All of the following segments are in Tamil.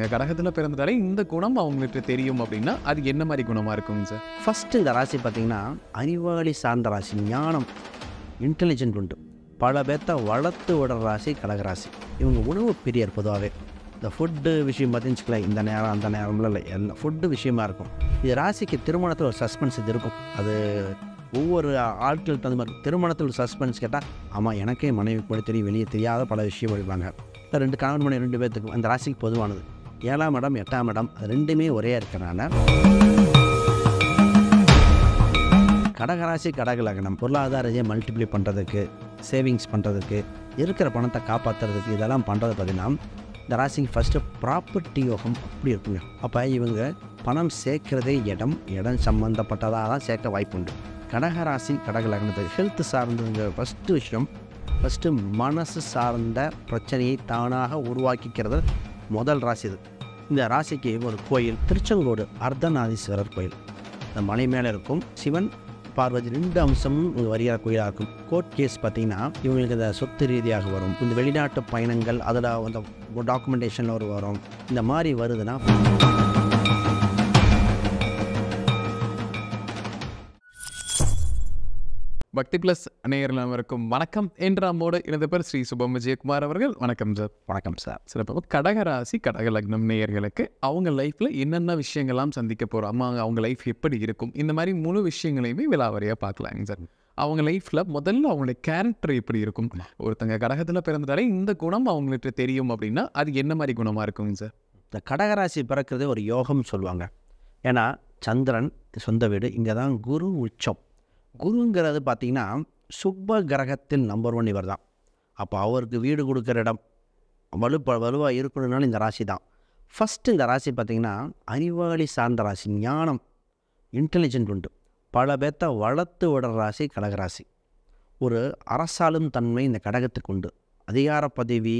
ஒருத்தங்க கடகத்தில் பிறந்துட்டாலே இந்த குணம் அவங்களுக்கு தெரியும் அப்படின்னா அது என்ன மாதிரி குணமாக இருக்குங்க சார்? ஃபஸ்ட்டு இந்த ராசி பார்த்திங்கன்னா அறிவாளி சார்ந்த ராசி, ஞானம், இன்டெலிஜென்ட் உண்டு. பல பேர்த்த வளர்த்து விடுற ராசி கடகராசி. இவங்க உணவு பிரியர். பொதுவாகவே இந்த ஃபுட்டு விஷயம் பார்த்திங்கன்னு இந்த நேரம் அந்த நேரம்ல இல்லை, எல்லாம் ஃபுட்டு விஷயமா இருக்கும். இது ராசிக்கு திருமணத்தில் ஒரு சஸ்பென்ஸ் இது இருக்கும். அது ஒவ்வொரு ஆட்களுக்கு தகுந்த மாதிரி. திருமணத்தில் ஒரு சஸ்பென்ஸ் கேட்டால் ஆமாம் எனக்கே மனைவி கூட தெரியும், வெளியே தெரியாத பல விஷயம் படிப்பாங்க. இல்லை 2 கணவன் மனைவி 2 பேர்த்துக்கும் அந்த ராசிக்கு பொதுவானது. 7ஆம் இடம் 8ஆம் இடம் அது ரெண்டுமே ஒரே இருக்கிறனால கடகராசி கடக லக்னம் பொருளாதார ரீதியாக மல்டிப்ளை பண்ணுறதுக்கு, சேவிங்ஸ் பண்ணுறதுக்கு, இருக்கிற பணத்தை காப்பாற்றுறதுக்கு இதெல்லாம் பண்ணுறது பார்த்திங்கன்னா இந்த ராசிக்கு ஃபஸ்ட்டு ப்ராப்பர்ட்டி யோகம் அப்படி இருக்குங்க. அப்போ இவங்க பணம் சேர்க்கிறதே இடம் சம்மந்தப்பட்டதாக தான் சேர்க்க வாய்ப்பு உண்டு. கடகராசி கடக லக்னத்துக்கு ஹெல்த் சார்ந்த ஃபஸ்ட்டு விஷயம், ஃபஸ்ட்டு மனசு சார்ந்த பிரச்சனையை தானாக உருவாக்கிக்கிறது முதல் ராசி இது. இந்த ராசிக்கு ஒரு கோயில் திருச்செங்கோடு அர்த்தநாதீஸ்வரர் கோயில், இந்த மலை மேலே இருக்கும். சிவன் பார்வதி 2 அம்சமும் வரியாத கோயிலாக இருக்கும். கோர்ட் கேஸ் பார்த்திங்கன்னா இவங்களுக்கு இந்த சொத்து ரீதியாக வரும். இந்த வெளிநாட்டு பயணங்கள் அதில் அந்த டாக்குமெண்டேஷனில் வரும். இந்த மாதிரி வருதுன்னா பக்தி ப்ளஸ் நேயர்கள் அனைவருக்கும் வணக்கம். என்ற நம்மோடு இணைந்த பேர் ஸ்ரீ சுபம் விஜயகுமார் அவர்கள். வணக்கம் சார். வணக்கம் சார். சிறப்பாக கடகராசி கடக லக்னம் நேயர்களுக்கு அவங்க லைஃப்பில் என்னென்ன விஷயங்கள்லாம் சந்திக்க போகிறோம், அவங்க லைஃப் எப்படி இருக்கும், இந்த மாதிரி முழு விஷயங்களையுமே விலாவரியாக பார்க்கலாங்க சார். அவங்க லைஃப்பில் முதல்ல அவங்களுடைய கேரக்டர் எப்படி இருக்கும்? ஒருத்தங்க கடகத்தில் பிறந்துட்டாலே இந்த குணம் அவங்களுக்கு தெரியும் அப்படின்னா அது என்ன மாதிரி குணமாக இருக்குங்க சார்? இந்த கடகராசி பிறக்கிறதே ஒரு யோகம் சொல்லுவாங்க. ஏன்னா சந்திரன் சொந்த வீடு, இங்கே தான் குரு உச்சம். குருங்கிறது பார்த்திங்கன்னா சுப கிரகத்தில் நம்பர் 1 இவர் தான். அப்போ அவருக்கு வீடு கொடுக்குற இடம் வலுவாக இருக்கணும்னாலும் இந்த ராசி தான். ஃபஸ்ட்டு இந்த ராசி பார்த்திங்கன்னா அறிவாளி சார்ந்த ராசி, ஞானம், இன்டெலிஜென்ட் உண்டு. பல பேர்த்த வளர்த்து விடுற ராசி கடகராசி. ஒரு அரசாளும் தன்மை இந்த கடகத்துக்கு உண்டு. அதிகார பதவி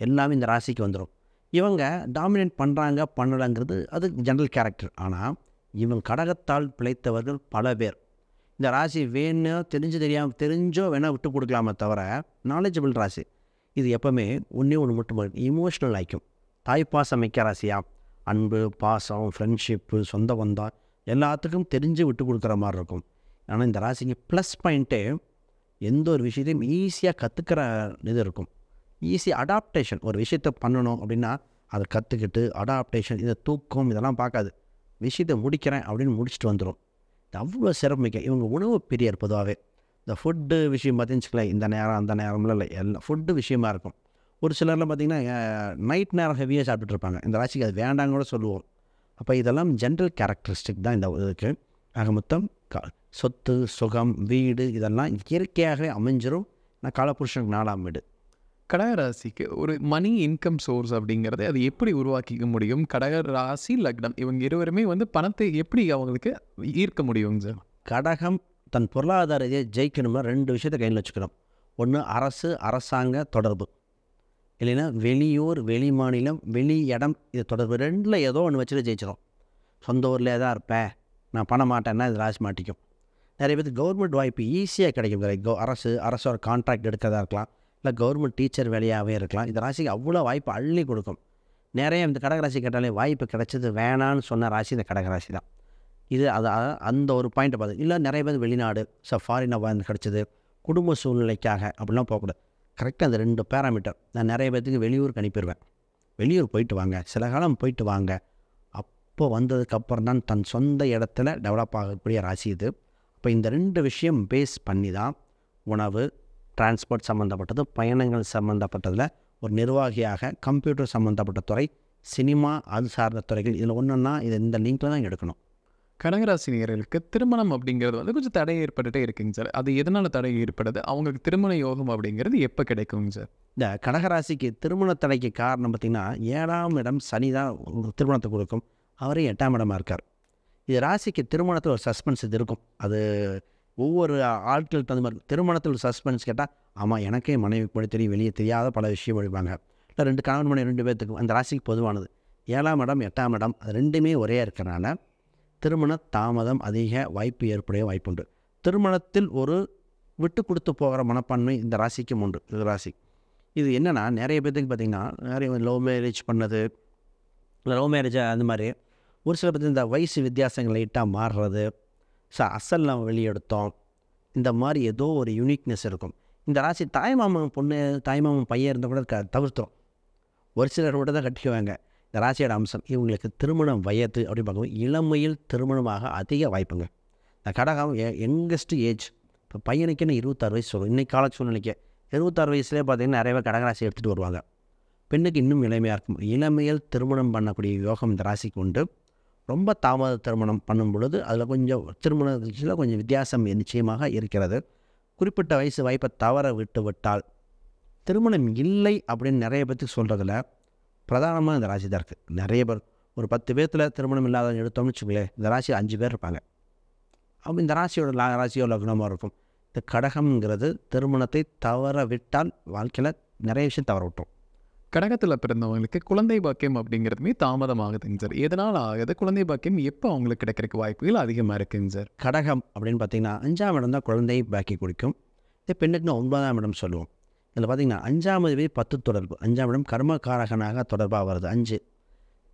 எல்லாமே இந்த ராசிக்கு வந்துடும். இவங்க டாமினேட் பண்ணுறாங்க பண்ணலைங்கிறது அது ஜென்ரல் கேரக்டர். ஆனால் இவங்க கடகத்தால் பிழைத்தவர்கள் பல பேர். இந்த ராசி வேணும் தெரிஞ்சோ வேணால் விட்டு கொடுக்கலாமே தவிர நாலேஜபிள் ராசி. இது எப்போவுமே ஒன்று மட்டும் இமோஷ்னல் ஆகிக்கும். தாய்ப்பாசம் மிக்க ராசியா, அன்பு பாசம் ஃப்ரெண்ட்ஷிப்பு சொந்த பந்தம் எல்லாத்துக்கும் தெரிஞ்சு விட்டு கொடுக்குற மாதிரி இருக்கும். ஆனால் இந்த ராசிக்கு ப்ளஸ் பாயிண்ட்டே எந்த ஒரு விஷயத்தையும் ஈஸியாக கற்றுக்கிற இது இருக்கும். ஈஸியாக அடாப்டேஷன். ஒரு விஷயத்தை பண்ணணும் அப்படின்னா அதை கற்றுக்கிட்டு அடாப்டேஷன், இதை தூக்கம் இதெல்லாம் பார்க்காது. விஷயத்தை முடிக்கிறேன் அப்படின்னு முடிச்சுட்டு வந்துடும். அவ்வளோ சிறப்புமிக்க இவங்க உணவு பிரியர். பொதுவாகவே இந்த ஃபுட்டு விஷயம் பார்த்திங்கன்னு இந்த நேரம் அந்த நேரம்ல இல்லை, எல்லாம் ஃபுட்டு விஷயமா இருக்கும். ஒரு சிலரில் பார்த்திங்கன்னா நைட் நேரம் ஹெவியாக சாப்பிட்டுருப்பாங்க. இந்த ராசிக்கு அது வேண்டாங்க கூட சொல்லுவோம். அப்போ இதெல்லாம் ஜென்ரல் கேரக்டரிஸ்டிக் தான் இந்த இதுக்கு. ஆக மொத்தம் சொத்து சுகம் வீடு இதெல்லாம் இயற்கையாகவே அமைஞ்சிரும். நான் காலபுருஷனுக்கு 4ஆம் வீடு. கடகராசிக்கு ஒரு மணி இன்கம் சோர்ஸ் அப்படிங்கிறத அது எப்படி உருவாக்கிக்க முடியும்? கடகராசி லக்னம் இவங்க இருவருமே பணத்தை எப்படி அவங்களுக்கு ஈர்க்க முடியுங்க சார்? கடகம் தன் பொருளாதார ரீதியாக ஜெயிக்கணும்னா 2 விஷயத்தை கையில் வச்சுக்கணும். ஒன்று அரசாங்க தொடர்பு, இல்லைன்னா வெளியூர் வெளி மாநிலம் வெளி இடம் இது தொடர்பு. 2ல் ஏதோ ஒன்று வச்சுட்டு ஜெயிச்சிடும். சொந்த ஊரில் தான் இருப்பேன் நான் பண்ண மாட்டேன்னா இது ராசி மாட்டிக்கும். நிறைய பேருக்கு கவர்மெண்ட் வாய்ப்பு ஈஸியாக கிடைக்கும். அரசோட கான்ட்ராக்ட் எடுக்கிறதா இருக்கலாம், இல்லை கவர்மெண்ட் டீச்சர் வேலையாகவே இருக்கலாம். இந்த ராசிக்கு அவ்வளோ வாய்ப்பு அள்ளி கொடுக்கும். நிறைய இந்த கடகராசி கேட்டாலே வாய்ப்பு கிடைச்சது வேணான்னு சொன்ன ராசி இந்த கடகராசி தான். இது அந்த ஒரு பாயிண்ட்டை பார்த்து இல்லை நிறைய பேர் வெளிநாடு ஃபாரினாக கிடச்சிது குடும்ப சூழ்நிலைக்காக அப்படிலாம் போகக்கூடாது. கரெக்டாக அந்த 2 பேராமீட்டர் நான் நிறைய பேர்த்துக்கு வெளியூருக்கு அனுப்பிடுவேன். வெளியூர் போயிட்டு வாங்க, சில காலம் போயிட்டு வாங்க. அப்போ வந்ததுக்கப்புறம் தான் தன் சொந்த இடத்துல டெவலப் ஆகக்கூடிய ராசி இது. அப்போ இந்த 2 விஷயம் பேஸ் பண்ணி தான் உணவு, டிரான்ஸ்போர்ட் சம்மந்தப்பட்டது, பயணங்கள் சம்மந்தப்பட்டதில் ஒரு நிர்வாகியாக, கம்ப்யூட்டர் சம்மந்தப்பட்ட துறை, சினிமா அது சார்ந்த துறைகள் இதில் ஒன்றுன்னா இது இந்த லிங்கில் தான் எடுக்கணும். கடகராசி நேயர்களுக்கு திருமணம் அப்படிங்கிறது கொஞ்சம் தடை ஏற்பட்டுகிட்டே இருக்குங்க சார். அது எதனால் தடை ஏற்படுது? அவங்களுக்கு திருமண யோகம் அப்படிங்கிறது எப்போ கிடைக்குங்க சார்? இந்த கடகராசிக்கு திருமண தடைக்கு காரணம் பார்த்திங்கன்னா 7ஆம் இடம் சனி தான் திருமணத்தை கொடுக்கும். அவரே 8ஆம் இடமாக இருக்கார். இது ராசிக்கு திருமணத்தில் ஒரு சஸ்பென்ஸ் இது இருக்கும். அது ஒவ்வொரு ஆட்களுக்கு தகுந்த மாதிரி. திருமணத்தில் ஒரு சஸ்பென்ஸ் கேட்டால் ஆமாம் எனக்கே மனைவி கூட தெரியும், வெளியே தெரியாத பல விஷயம் படிப்பாங்க. இல்லை 2 கணவன் மனைவி 2 பேர்த்துக்கும் அந்த ராசிக்கு பொதுவானது. 7ஆம் இடம் 8ஆம் இடம் அது ரெண்டுமே ஒரே இருக்கிறனால திருமண தாமதம் அதிக வாய்ப்பு ஏற்படைய வாய்ப்புண்டு. திருமணத்தில் ஒரு விட்டு கொடுத்து போகிற மனப்பான்மை இந்த ராசிக்கும் உண்டு. இது ராசி இது என்னென்னா நிறைய பேர்த்துக்கு பார்த்திங்கன்னா நிறைய லவ் மேரேஜ் பண்ணது, இல்லை லவ் மேரேஜ் அந்த மாதிரி. ஒரு சில பேர் இந்த வயசு வித்தியாசங்கள் லைட்டாக மாறுறது, அசல் நம்ம வெளியெடுத்தோம், இந்த மாதிரி ஏதோ ஒரு யூனிக்னஸ் இருக்கும். இந்த ராசி தாய்மாமன் பொண்ணு தாய்மாமன் பையன் இருந்தால் கூட தவிர்த்தோம். ஒரு சிலர் கூட தான் கட்டிக்குவாங்க. இந்த ராசியோட அம்சம் இவங்களுக்கு திருமணம் வயது அப்படின்னு பார்க்கும்போது இளமையில் திருமணமாக அதிக வாய்ப்புங்க. இந்த கடகம் யங்கஸ்ட் ஏஜ். இப்போ பையனுக்கு என்ன 26 வயசு சொல்லும் இன்றைக்கி கால சூழ்நிலைக்கு. 26 வயசுலேயே பார்த்திங்கன்னா நிறைய பேர் கடகராசி எடுத்துகிட்டு வருவாங்க. பெண்ணுக்கு இன்னும் இளமையாக இருக்கும். இளமையில் திருமணம் பண்ணக்கூடிய யோகம் இந்த ராசிக்கு உண்டு. ரொம்ப தாமத திருமணம் பண்ணும் பொழுது அதில் கொஞ்சம் திருமணத்தில் கொஞ்சம் வித்தியாசம் நிச்சயமாக இருக்கிறது. குறிப்பிட்ட வயசு வாய்ப்பை தவற விட்டு விட்டால் திருமணம் இல்லை அப்படின்னு நிறைய பேர்த்துக்கு சொல்கிறதுல பிரதானமாக இந்த ராசி தான் இருக்குது. நிறைய பேர் ஒரு 10 பேர்த்தில் திருமணம் இல்லாத எடுத்தோம்னு வச்சுக்கோங்களேன், இந்த ராசி 5 பேர் இருப்பாங்க. அப்போ இந்த ராசியோட லக்னமாக இருக்கும். இந்த கடகம்ங்கிறது திருமணத்தை தவற விட்டால் வாழ்க்கையில் நிறைய விஷயம் தவற விட்டோம். கடகத்தில் பிறந்தவங்களுக்கு குழந்தை பாக்கியம் அப்படிங்கிறதுமே தாமதமாகுதுங்க சார். எதனால் ஆகுது? குழந்தை பாக்கியம் எப்போ அவங்களுக்கு கிடைக்கிறதுக்கு வாய்ப்புகள் அதிகமாக இருக்குங்க சார்? கடகம் அப்படின்னு பார்த்திங்கன்னா 5ஆம் இடம் தான் குழந்தை பாக்கி குடிக்கும். இதே பெண்ணுக்குன்னா 9ஆம் இடம் சொல்லுவோம். இதில் பார்த்திங்கன்னா 5ஆம் வீடு 10 தொடர்பு. 5ஆம் இடம் கர்மகாரகனாக தொடர்பாக வருது 5.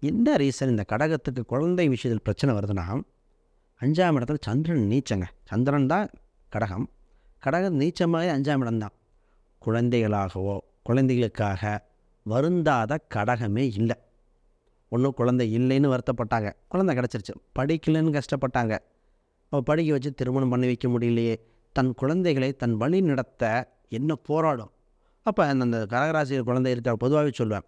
என்ன ரீசன் இந்த கடகத்துக்கு குழந்தை விஷயத்தில் பிரச்சனை வருதுன்னா, 5ஆம் இடத்துல சந்திரன் நீச்சங்க. சந்திரன் தான் கடகம். கடகம் நீச்சமாகவே 5ஆம் இடம் தான். குழந்தைகளாகவோ குழந்தைகளுக்காக வருந்தாத கடகமே இல்லை. ஒன்றும் குழந்தை இல்லைன்னு வருத்தப்பட்டாங்க, குழந்தை கிடச்சிருச்சு. படிக்கலைன்னு கஷ்டப்பட்டாங்க, அவள் படிக்க வச்சு திருமணம் பண்ணி வைக்க முடியலையே. தன் குழந்தைகளை தன் வழி நடத்த என்ன போராடும். அப்போ அந்த கடகராசி குழந்தை இருக்கிற பொதுவாகவே சொல்லுவேன்,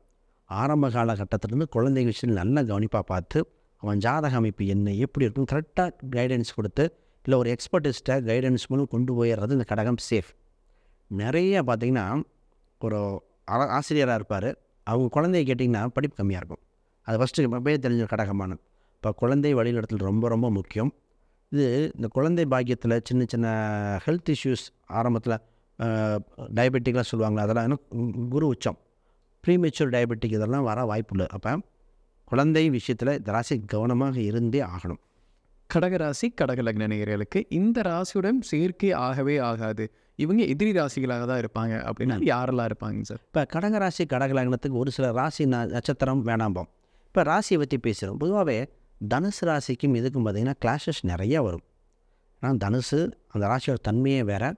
ஆரம்ப காலகட்டத்திலேருந்து குழந்தை விஷயம் நல்லா கவனிப்பாக பார்த்து அவன் ஜாதக அமைப்பு என்ன எப்படி இருக்கும் கரெக்டாக கைடன்ஸ் கொடுத்து, இல்லை ஒரு எக்ஸ்பர்ட்டிஸ்ட்டை கைடன்ஸ் மூலம் கொண்டு போயிடுறது இந்த கடகம் சேஃப். நிறைய பார்த்திங்கன்னா ஒரு ஆசிரியராக இருப்பார், அவங்க குழந்தைய கேட்டிங்கன்னா படிப்பு கம்மியாக இருக்கும். அது ஃபஸ்ட்டு போய் தெரிஞ்ச கடகமான. இப்போ குழந்தை வழிநடத்தல் ரொம்ப ரொம்ப முக்கியம். இது இந்த குழந்தை பாக்கியத்தில் சின்ன சின்ன ஹெல்த் இஷ்யூஸ் ஆரம்பத்தில் டயபெட்டிக்லாம் சொல்லுவாங்களே, அதெல்லாம் இன்னும் குரு உச்சம் ப்ரீமெச்சூர் டயபெட்டிக் இதெல்லாம் வர வாய்ப்பு இல்லை. அப்போ குழந்தை விஷயத்தில் இந்த ராசி கவனமாக இருந்தே ஆகணும். கடகராசி கடக லக்ன நேயர்களுக்கு இந்த ராசியுடன் சேர்க்கை ஆகவே ஆகாது, இவங்க எதிரி ராசிகளாக தான் இருப்பாங்க அப்படின்னா யாரெல்லாம் இருப்பாங்க சார்? இப்போ கடகராசி கடக லக்னத்துக்கு ஒரு சில ராசி நட்சத்திரம் வேணாம்போம். இப்போ ராசியை பற்றி பேசுகிறோம். பொதுவாகவே தனுசு ராசிக்கும் இதுக்கும் பார்த்திங்கன்னா கிளாஷஸ் நிறையா வரும். ஆனால் தனுசு அந்த ராசியோட தன்மையே வேறு,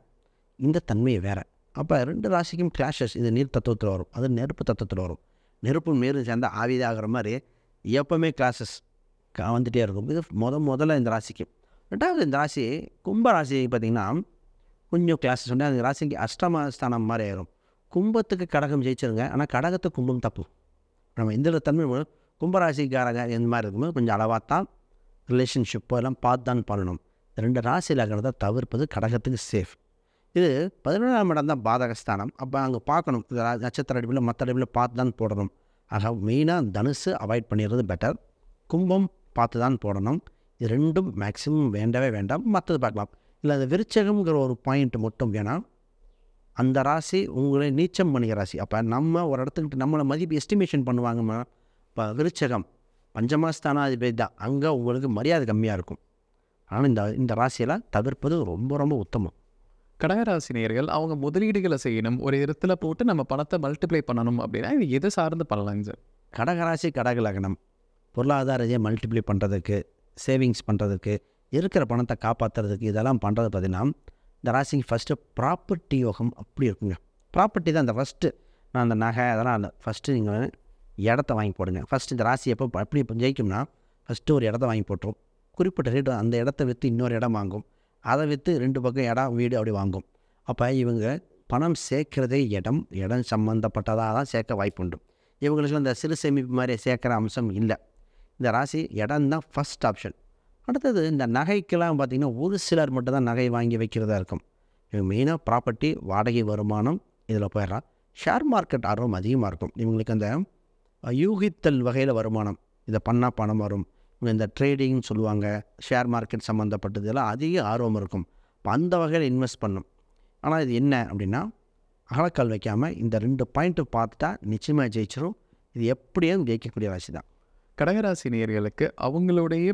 இந்த தன்மையை வேறு. அப்போ 2 ராசிக்கும் கிளாஷஸ். இது நீர் தத்துவத்தில் வரும், அது நெருப்பு தத்துவத்தில் வரும். நெருப்பு மேலும் சேர்ந்த ஆவிதாகிற மாதிரி எப்போவுமே கிளாஸஸ் வந்துகிட்டே இருக்கும். இது முதல்ல இந்த ராசிக்கு. 2வது இந்த ராசி கும்ப ராசி பார்த்திங்கன்னா கொஞ்சம் கிளாஸஸ் உண்டு. அந்த ராசிக்கு அஷ்டமஸ்தானம் மாதிரி ஆயிரும். கும்பத்துக்கு கடகம் ஜெயிச்சிருங்க, ஆனால் கடகத்துக்கு கும்பம் தப்பு. நம்ம இந்த தன்மை கும்பராசிக்காரங்க இந்த மாதிரி இருக்கும்போது கொஞ்சம் அளவாக தான் ரிலேஷன்ஷிப்போ எல்லாம் பார்த்து தான் பண்ணணும். 2 ராசியில் இருக்கிறத தவிர்ப்பது கடகத்துக்கு சேஃப். இது 11ஆம் இடம் தான் பாதகஸ்தானம். அப்போ அங்கே பார்க்கணும், நட்சத்திர அடிப்பில் மற்ற அடிப்பில் பார்த்து தான் போடணும். ஆக மெயினாக தனுசு அவாய்ட் பண்ணிடுறது பெட்டர், கும்பம் பார்த்து தான் போடணும். இது 2ம் மேக்ஸிமம் வேண்டவே வேண்டாம், மற்றது பார்க்கலாம். இல்லை அந்த விருச்சகம்ங்கிற ஒரு பாயிண்ட் மட்டும் வேணாம். அந்த ராசி உங்களை நீச்சம் பண்ணிக்கிற ராசி. அப்போ நம்ம ஒரு இடத்துக்கிட்ட நம்மளை மதிப்பு எஸ்டிமேஷன் பண்ணுவாங்கம்மா. இப்போ விருச்சகம் பஞ்சமஸ்தானாதிபதி தான், அங்கே உங்களுக்கு மரியாதை கம்மியாக இருக்கும். ஆனால் இந்த ராசியெல்லாம் தவிர்ப்பது ரொம்ப ரொம்ப உத்தமம். கடகராசி நேயர்கள் அவங்க முதலீடுகளை செய்யணும், ஒரு இடத்துல போட்டு நம்ம பணத்தை மல்டிப்ளை பண்ணணும் அப்படின்னா இது எதை சார்ந்து பண்ணலாங்க சார்? கடகராசி கடக லக்னம் பொருளாதார ரீதியாக மல்டிப்ளை பண்ணுறதுக்கு, சேவிங்ஸ் பண்ணுறதுக்கு, இருக்கிற பணத்தை காப்பாற்றுறதுக்கு இதெல்லாம் பண்ணுறது பார்த்திங்கன்னா இந்த ராசிக்கு ஃபஸ்ட்டு ப்ராப்பர்ட்டி யோகம் அப்படி இருக்குங்க. ப்ராப்பர்ட்டி தான் இந்த ஃபஸ்ட்டு. நான் அந்த நகை அதெல்லாம் இல்லை, ஃபஸ்ட்டு நீங்கள் இடத்த வாங்கி போடுங்க. ஃபஸ்ட்டு இந்த ராசி எப்போ அப்படி இப்போ ஜெயிக்கும்னா ஃபஸ்ட்டு ஒரு இடத்த வாங்கி போட்டுரும். குறிப்பிட்ட ரேட்டு அந்த இடத்த விற்று இன்னொரு இடம் வாங்கும், அதை விற்று 2 பக்கம் இடம் வீடு அப்படி வாங்கும். அப்போ இவங்க பணம் சேர்க்கிறதே இடம் சம்மந்தப்பட்டதாக தான் சேர்க்க வாய்ப்பு உண்டு. இவங்களுக்கு இந்த சிறு சேமிப்பு மாதிரி சேர்க்குற அம்சம் இல்லை. இந்த ராசி இடம் தான் ஃபஸ்ட் ஆப்ஷன். அடுத்தது இந்த நகைக்கெல்லாம் பார்த்திங்கன்னா ஒரு சிலர் மட்டும் தான் நகை வாங்கி வைக்கிறதா இருக்கும். இவங்க மெயினாக ப்ராப்பர்ட்டி, வாடகை வருமானம் இதில் போயிடலாம். ஷேர் மார்க்கெட் ஆர்வம் அதிகமாக இருக்கும் இவங்களுக்கு. அந்த யூகித்தல் வகையில் வருமானம், இதை பண்ணால் பணம் வரும். இவங்க இந்த ட்ரேடிங்னு சொல்லுவாங்க, ஷேர் மார்க்கெட் சம்மந்தப்பட்டது எல்லாம் அதிக ஆர்வம் இருக்கும். இப்போ அந்த வகையில் இன்வெஸ்ட் பண்ணும். ஆனால் இது என்ன அப்படின்னா அகலக்கால் வைக்காமல் இந்த 2 பாயிண்ட்டு பார்த்துட்டா நிச்சயமாக ஜெயிச்சிடும். இது எப்படியும் ஜெயிக்கக்கூடிய ராசி தான். கடகராசி நேயர்களுக்கு அவங்களுடைய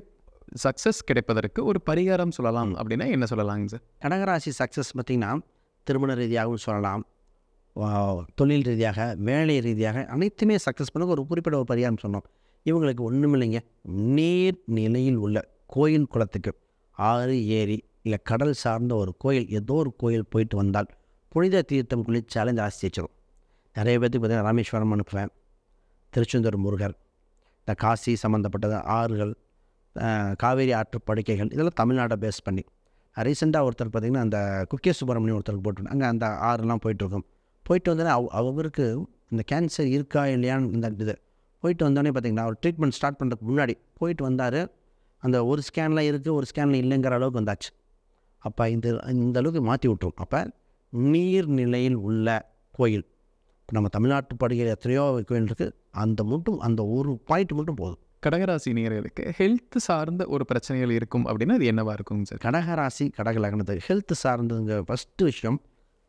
சக்ஸஸ் கிடைப்பதற்கு ஒரு பரிகாரம் சொல்லலாம் அப்படின்னா என்ன சொல்லலாங்க சார்? கடகராசி சக்ஸஸ் பார்த்திங்கன்னா திருமண ரீதியாகவும் சொல்லலாம், தொழில் ரீதியாக, வேலை ரீதியாக அனைத்துமே சக்ஸஸ் பண்ண ஒரு குறிப்பிட்ட ஒரு பரிகாரம் சொன்னோம். இவங்களுக்கு ஒன்றும் இல்லைங்க. நீர் நிலையில் உள்ள கோயில் குளத்துக்கு, ஆறு ஏரி இல்லை கடல் சார்ந்த ஒரு கோயில், ஏதோ ஒரு கோயில் போயிட்டு வந்தால், புனித தீர்த்தம் குளிச்சாலே இந்த ராசி ஜெயிச்சிடும். நிறைய பேர்த்துக்கு பார்த்தீங்கன்னா ராமேஸ்வரம் அனுப்புவேன், திருச்செந்தூர் முருகர், இந்த காசி சம்மந்தப்பட்டது ஆறுகள், காவேரி ஆற்று படுக்கைகள், இதெல்லாம் தமிழ்நாட்டை பேஸ் பண்ணி. ரீசெண்டாக ஒருத்தர் பார்த்திங்கன்னா அந்த குக்கே சுப்பிரமணியம் ஒருத்தருக்கு போட்டு அங்கே அந்த ஆறுலாம் போயிட்டுருக்கோம். போயிட்டு வந்தோடனே அவருக்கு இந்த கேன்சர் இருக்கா இல்லையான்னு இந்த இது போயிட்டு வந்தோடனே பார்த்திங்கன்னா அவர் ட்ரீட்மெண்ட் ஸ்டார்ட் பண்ணுறதுக்கு முன்னாடி போயிட்டு வந்தார். அந்த ஒரு ஸ்கேனில் இருக்குது, ஒரு ஸ்கேனில் இல்லைங்கிற அளவுக்கு வந்தாச்சு. அப்போ இந்த அளவுக்கு மாற்றி விட்டுரும். அப்போ நீர்நிலையில் உள்ள கோயில், இப்போ நம்ம தமிழ்நாட்டு படுகையில் எத்தனையோ கோயில் இருக்குது, அந்த ஒரு பாயிண்ட் மட்டும் போதும். கடகராசி நேயர்களுக்கு ஹெல்த் சார்ந்த ஒரு பிரச்சனைகள் இருக்கும் அப்படின்னா அது என்னவா இருக்குங்க சார்? கடகராசி கடக லக்னத்துக்கு ஹெல்த் சார்ந்ததுங்க.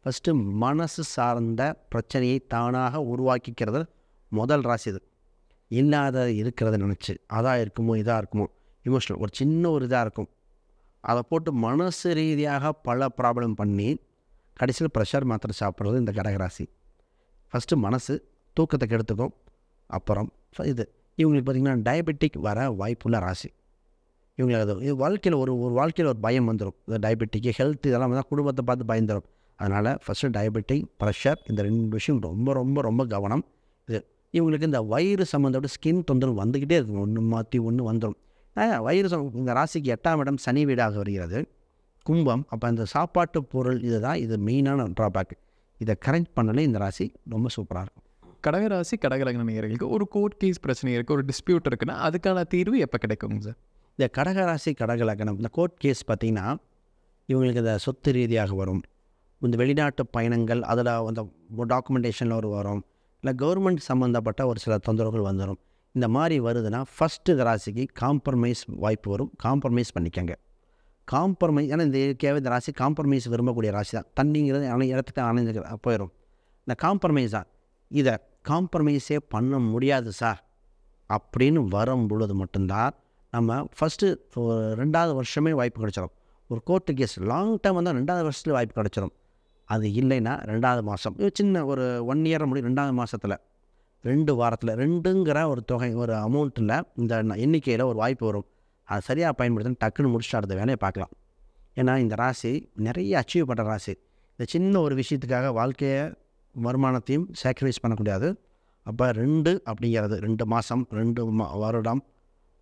ஃபஸ்ட்டு மனசு சார்ந்த பிரச்சனையை தானாக உருவாக்கிக்கிறது முதல் ராசி. இது இல்லாத இருக்கிறத நினச்சி அதாக இருக்குமோ இதாக இருக்குமோ இமோஷனல் ஒரு சின்ன ஒரு இதாக இருக்கும், அதை போட்டு மனசு ரீதியாக பல ப்ராப்ளம் பண்ணி கடைசியில் ப்ரெஷர் மாத்திரை சாப்பிட்றது இந்த கடகராசி. ஃபஸ்ட்டு மனசு தூக்கத்தை கெடுத்துக்கும். அப்புறம் இவங்களுக்கு பார்த்திங்கன்னா டயபெட்டிக் வர வாய்ப்புள்ள ராசி. இவங்களுக்கு இது வாழ்க்கையில் வாழ்க்கையில் ஒரு பயம் வந்துடும். இந்த டயபெட்டிக்கு ஹெல்த் இதெல்லாம் வந்து குடும்பத்தை பார்த்து பயந்துடும். அதனால் ஃபஸ்ட்டு டயபெட்டிக், ப்ரெஷர், இந்த 2 விஷயம் ரொம்ப ரொம்ப ரொம்ப கவனம். இவங்களுக்கு இந்த வயிறு சம்மந்தப்பட்ட ஸ்கின் தொந்தரவு வந்துக்கிட்டே இருக்கும், ஒன்று மாற்றி ஒன்று வந்துடும். வயிறு இந்த ராசிக்கு 8ஆம் இடம் சனி வீடாக வருகிறது, கும்பம். அப்போ இந்த சாப்பாட்டு பொருள் இது மெயினான ட்ராபேக். இதை கரெக்ட் பண்ணலே இந்த ராசி ரொம்ப சூப்பராக இருக்கும். கடகராசி கடகலக்ன நேயர்களுக்கு ஒரு கோர்ட் கேஸ் பிரச்சனை இருக்குது, ஒரு டிஸ்பியூட் இருக்குன்னா அதுக்கான தீர்வு எப்போ கிடைக்குங்க சார்? இந்த கடகராசி கடகலக்னம் இந்த கோர்ட் கேஸ் பார்த்திங்கன்னா இவங்களுக்கு இந்த சொத்து ரீதியாக வரும், இந்த வெளிநாட்டு பயணங்கள், அதில் அந்த டாக்குமெண்டேஷனில் வரும், இல்லை கவர்மெண்ட் சம்மந்தப்பட்ட ஒரு சில தொந்தரவுகள் வந்துடும். இந்த மாதிரி வருதுன்னா ஃபஸ்ட்டு இந்த ராசிக்கு காம்ப்ரமைஸ் வாய்ப்பு வரும். காம்ப்ரமைஸ் பண்ணிக்கங்க. ஏன்னா இந்த இயற்கையாகவே இந்த ராசி காம்ப்ரமைஸ் விரும்பக்கூடிய ராசி தான். தண்ணிங்கிறது இடத்துக்கு அணைஞ்சு போயிடும். இந்த இதை காம்ப்ரமைஸே பண்ண முடியாது சார் அப்படின்னு வரும் பொழுது மட்டும்தான் நம்ம ஃபஸ்ட்டு 2வது வருஷமே வாய்ப்பு கிடச்சிடும். ஒரு கோர்ட்டு கேஸ் லாங் டைம் வந்தால் 2வது வருஷத்துல வாய்ப்பு கிடச்சிடும். அது இல்லைன்னா 2வது மாதம் சின்ன ஒரு 1 இயர் முடியும், 2வது மாதத்தில் 2 வாரத்தில் 2ங்கிற ஒரு தொகை ஒரு அமௌண்ட்டில் இந்த எண்ணிக்கையில் ஒரு வாய்ப்பு வரும். அதை சரியாக பயன்படுத்தி டக்குன்னு முடிச்சுட்டு அடுத்த வேலையை பார்க்கலாம். ஏன்னா இந்த ராசி நிறைய அச்சீவ் பண்ணுற ராசி. இந்த சின்ன ஒரு விஷயத்துக்காக வாழ்க்கையை வருமானத்தையும் சாக்ரிஃபைஸ் பண்ணக்கூடாது. அப்போ 2 அப்படிங்கிறது 2 மாதம் 2 வருடம்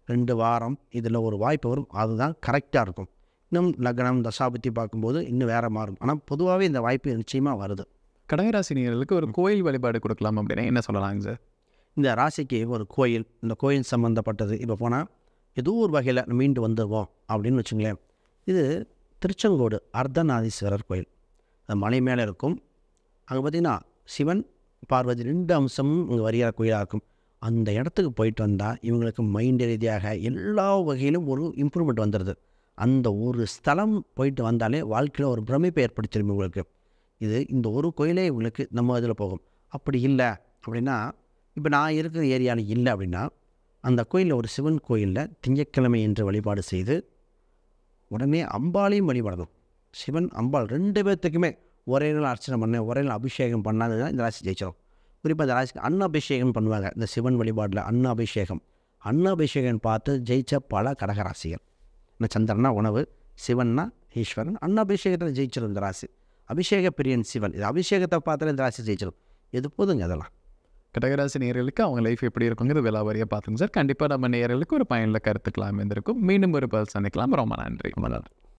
2 வாரம் இதில் ஒரு வாய்ப்பு வரும். அதுதான் கரெக்டாக இருக்கும். இன்னும் லக்னம் தசாபுத்தி பார்க்கும்போது இன்னும் வேறு மாறும். ஆனால் பொதுவாகவே இந்த வாய்ப்பு நிச்சயமாக வருது. கடகராசி நேயர்களுக்கு ஒரு கோயில் வழிபாடு கொடுக்கலாம் அப்படின்னா என்ன சொல்லலாங்க சார்? இந்த ராசிக்கு ஒரு கோயில், இந்த கோயில் சம்மந்தப்பட்டது இப்போ போனால் ஏதோ ஒரு வகையில் மீண்டு வந்துடுவோம் அப்படின்னு வச்சுங்களேன். இது திருச்செங்கோடு அர்த்தநாதீஸ்வரர் கோயில், அது மலை மேலே இருக்கும். அங்கே பார்த்திங்கன்னா சிவன் பார்வதி 2 அம்சமும் இங்கே வருகிற கோயிலாக இருக்கும். அந்த இடத்துக்கு போயிட்டு வந்தால் இவங்களுக்கு மைண்ட் ரீதியாக எல்லா வகையிலும் ஒரு இம்ப்ரூவ்மெண்ட் வந்துடுது. அந்த ஒரு ஸ்தலம் போயிட்டு வந்தாலே வாழ்க்கையில் ஒரு பிரமிப்பை ஏற்படுத்திடும் இவங்களுக்கு. இந்த ஒரு கோயிலே இவங்களுக்கு நம்ம இதில் போகும். அப்படி இல்லை அப்படின்னா, இப்போ நான் இருக்கிற ஏரியாவில் இல்லை அப்படின்னா, அந்த கோயிலில் ஒரு சிவன் கோயிலில் திங்கட்கிழமை என்று வழிபாடு செய்து உடனே அம்பாளையும் வழிபடணும். சிவன் அம்பாள் 2 பேர்த்துக்குமே ஒரே நாள் அர்ச்சனை பண்ண, ஒரே நாள் அபிஷேகம் பண்ணாதுன்னா இந்த ராசி ஜெயிச்சிடும். குறிப்பாக இந்த ராசிக்கு அன்னாபிஷேகம் பண்ணுவாங்க. இந்த சிவன் வழிபாட்டில் அன்னாபிஷேகம் பார்த்து ஜெயித்த பல கடகராசிகள். இந்த சந்திரனா உணவு, சிவன்னா ஈஸ்வரன், அன்னாபிஷேகத்தில் ஜெயிச்சிடும் இந்த ராசி. அபிஷேக பிரியன் சிவன், இது அபிஷேகத்தை பார்த்தாலே இந்த ராசி ஜெயிச்சிடும். எது போதுங்க அதெல்லாம். கடகராசி நேயர்களுக்கு அவங்க லைஃப் எப்படி இருக்குங்கிறது விலாவாரியாக பார்த்துங்க சார். கண்டிப்பாக நம்ம நேயர்களுக்கு ஒரு பயனில் கருத்துக்கலாம் இருந்திருக்கும். மீண்டும் ஒரு பதில் சந்திக்கலாம். ரொம்ப நன்றி.